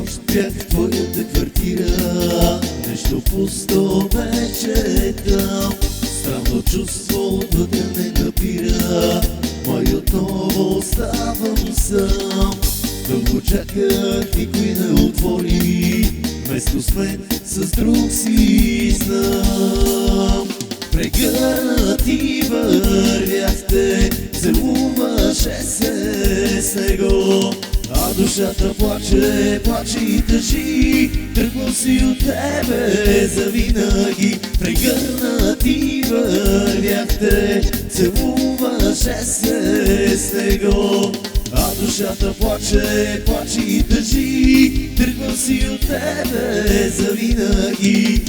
нощ бях в твоята квартира, нещо пусто вече там. Странно чувство вътре ме напира, май отново оставам сам. Дълго чаках, никой не отвори, вместо с мен с друг си знам. Прегърнати вървяхте, целуваше се с него, а душата плаче, плаче и тъжи, тръгвам си от тебе завинаги. Прегърнати вървяхте, целуваше се с него, а душата плаче, плаче и тъжи, тръгвам си от тебе завинаги.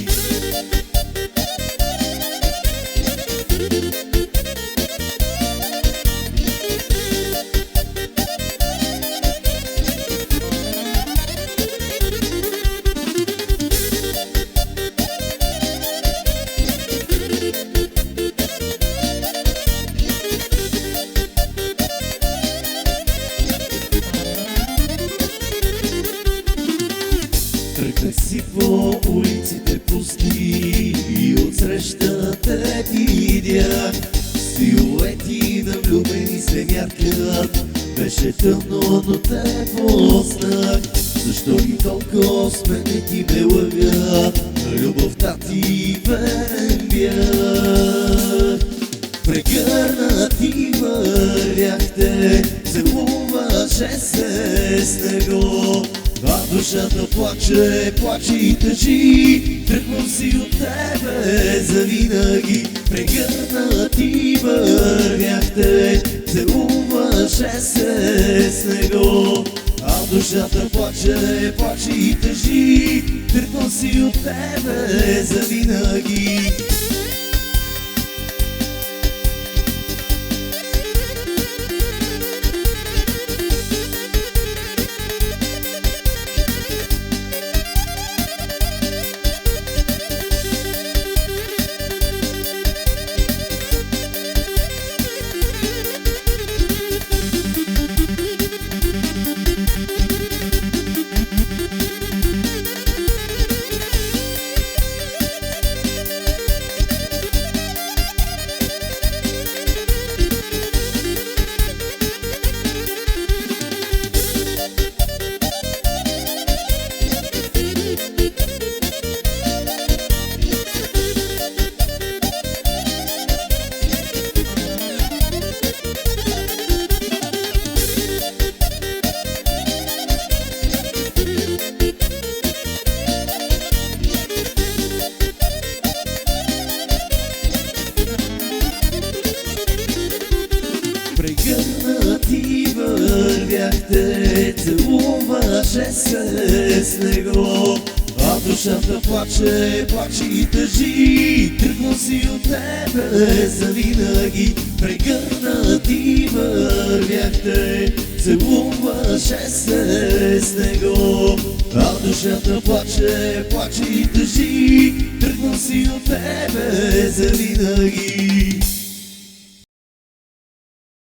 Тръгнах си по улиците пусти и отсреща те видях. Силуети на влюбени се мяркат, беше тъмно, но те познах. Защо ли толкова с мене ти ме лъга, на любовта ти верен бях. Прегърнати вървяхте, целуваше се с него, а душата плаче, плаче и тъжи, тръгвам си от тебе завинаги. Прегърнати вървяхте, целуваше се с него, а душата плаче, плаче и тъжи, тръгвам си от тебе завинаги. Прегърнати вървяхте, целуваше се с него, а душата плаче, плаче и тъжи, тръгвам си от тебе завинаги. Прегърнати вървяхте, целуваше се с него, а душата плаче, плаче и тъжи, тръгвам си от тебе завинаги.